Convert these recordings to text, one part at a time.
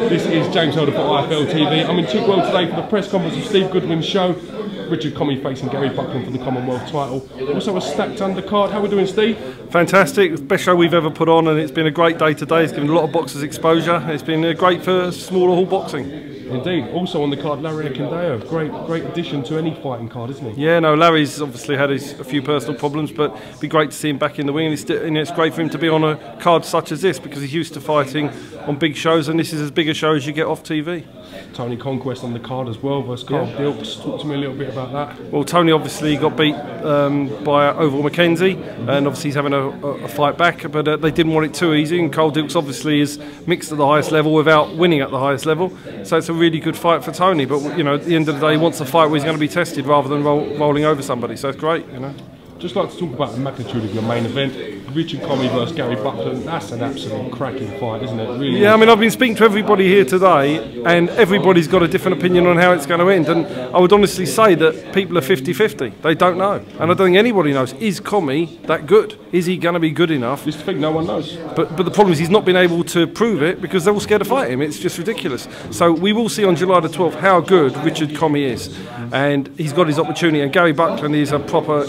This is James Holder for IFL TV. I'm in Chigwell today for the press conference of Steve Goodwin's show. Richard Commey facing Gary Buckland for the Commonwealth title. Also a stacked undercard. How are we doing, Steve? Fantastic. Best show we've ever put on, and it's been a great day today. It's given a lot of boxers exposure. It's been great for smaller hall boxing. Indeed. Also on the card, Larry Akindeo. Great addition to any fighting card, isn't he? Yeah, no, Larry's obviously had a few personal problems, but it'd be great to see him back in the wing. And it's great for him to be on a card such as this, because he's used to fighting on big shows, and this is as big a show as you get off TV. Tony Conquest on the card as well versus Carl Dilks. Talk to me a little bit about that. Well, Tony obviously got beat by Oval Mackenzie, and obviously he's having a fight back, but they didn't want it too easy, and Carl Dilks obviously is mixed at the highest level without winning at the highest level, so it's a really good fight for Tony. But you know, at the end of the day, he wants a fight where he's going to be tested rather than rolling over somebody, so it's great, you know. Just like to talk about the magnitude of your main event. Richard Commey versus Gary Buckland. That's an absolute cracking fight, isn't it? Really. Yeah, I mean, I've been speaking to everybody here today, and everybody's got a different opinion on how it's going to end. And I would honestly say that people are 50-50. They don't know, and I don't think anybody knows. Is Commey that good? Is he going to be good enough? This thing no one knows. But the problem is he's not been able to prove it because they're all scared to fight him. It's just ridiculous. So we will see on July the 12th how good Richard Commey is, and he's got his opportunity. And Gary Buckland is a proper,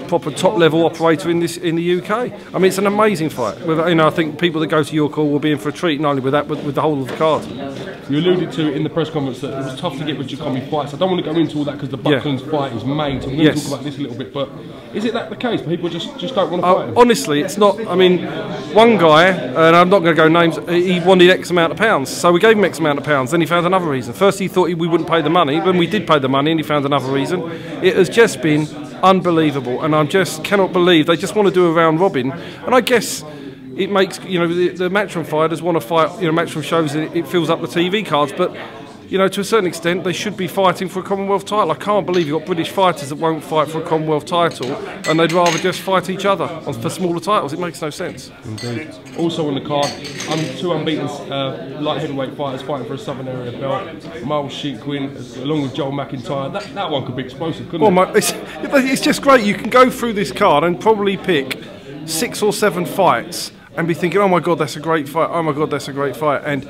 proper top-level operator in the UK. I mean, it's an amazing fight. I think people that go to your call will be in for a treat, not only with that, but with the whole of the card. You alluded to in the press conference that it was tough to get Richard Commey fights. I don't want to go into all that because the Buckland's fight is made, so we're going to talk about this a little bit, but is it that the case? People just don't want to fight him? Honestly, it's not. I mean, one guy, and I'm not going to go names, he wanted X amount of pounds, so we gave him X amount of pounds, then he found another reason. First he thought we wouldn't pay the money, then we did pay the money and he found another reason. It has just been unbelievable, and I just cannot believe they just want to do a round robin. And I guess it makes the matchroom fighters want to fight. Matchroom shows it fills up the TV cards, but to a certain extent they should be fighting for a Commonwealth title. I can't believe you've got British fighters that won't fight for a Commonwealth title, and they'd rather just fight each other for smaller titles. It makes no sense. Indeed. Also on the card, two unbeaten light heavyweight fighters fighting for a Southern Area belt. Miles Goodwin along with Joel McIntyre. That one could be explosive, couldn't it? It's just great. You can go through this card and probably pick 6 or 7 fights and be thinking, oh my God, that's a great fight. Oh my God, that's a great fight. And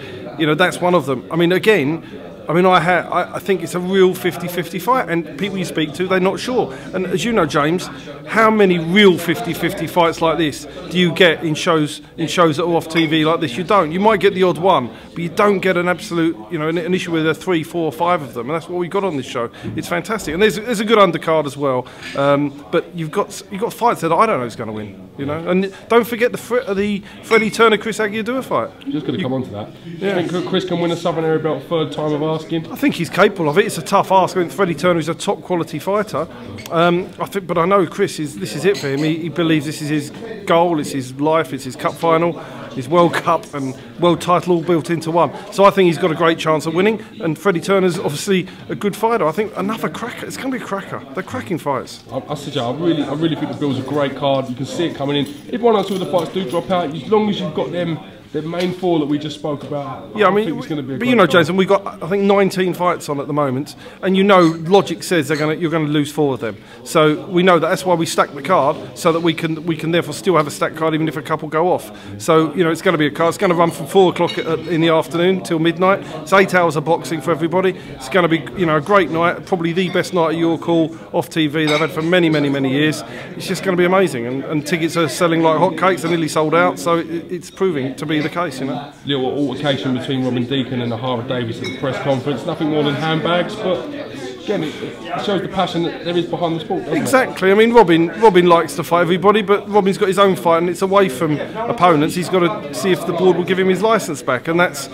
that's one of them. I mean, again, I think it's a real 50-50 fight, and people you speak to, they're not sure. And as you know, James, how many real 50-50 fights like this do you get in shows that are off TV like this? You don't. You might get the odd one, but you don't get an absolute, an issue with 3, 4, 5 of them, and that's what we got on this show. It's fantastic, and there's a good undercard as well. But you've got fights that I don't know who's going to win. And don't forget the Freddie Turner Chris Aguilera fight. Just going to come on to that. Yeah. I think Chris can win a Southern Area belt third time of asking. I think he's capable of it. It's a tough ask. I mean, Freddie Turner is a top quality fighter. But I know Chris this is it for him. He believes this is his goal. It's his life. It's his cup final, his World Cup and world title all built into one. So I think he's got a great chance of winning. And Freddie Turner's obviously a good fighter. I think another cracker. It's going to be a cracker. They're cracking fights. I really think the bill's a great card. You can see it coming in. If one or two of the fights do drop out, as long as you've got them. The main 4 that we just spoke about. Yeah, I mean, it's going to be a great Jason, we've got I think 19 fights on at the moment, and logic says you're going to lose 4 of them. So we know that's why we stack the card, so that we can therefore still have a stacked card even if a couple go off. So it's going to be a card. It's going to run from 4 o'clock in the afternoon till midnight. It's 8 hours of boxing for everybody. It's going to be a great night, probably the best night at your call off TV they've had for many years. It's just going to be amazing, and tickets are selling like hotcakes. They're nearly sold out, so it's proving to be the case, Little altercation between Robin Deacon and O'Hara Davis at the press conference. Nothing more than handbags, but again, it shows the passion that there is behind the sport, doesn't Exactly. it? I mean, Robin likes to fight everybody, but Robin's got his own fight, and it's away from opponents. He's got to see if the board will give him his licence back, and that's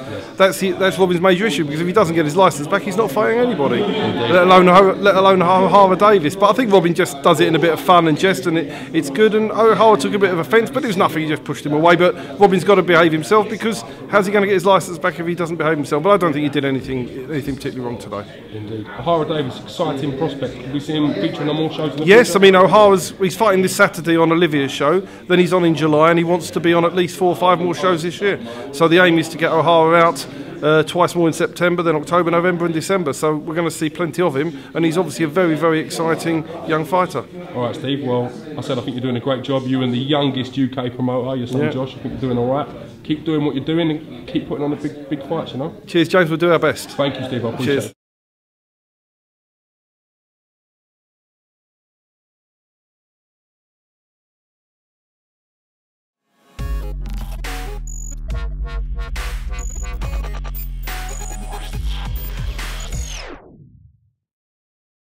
Robin's major issue, because if he doesn't get his licence back, he's not fighting anybody, let alone O'Hara Davis. But I think Robin just does it in a bit of fun and jest, and it's good. And O'Hara took a bit of offence, but it was nothing. He just pushed him away. But Robin's got to behave himself, because how's he going to get his licence back if he doesn't behave himself? But I don't think he did anything particularly wrong today. Indeed. O'Hara Davis, exciting prospect. Can we see him featuring on more shows? Yes, I mean, he's fighting this Saturday on Olivia's show, then he's on in July, and he wants to be on at least 4 or 5 more shows this year. So the aim is to get O'Hara out twice more in September, then October, November and December. So we're going to see plenty of him, and he's obviously a very, very exciting young fighter. All right, Steve. Well, I said I think you're doing a great job. You and the youngest UK promoter, your son Josh, I think you're doing all right. Keep doing what you're doing and keep putting on the big fights, you know. Cheers, James. We'll do our best. Thank you, Steve. I appreciate it.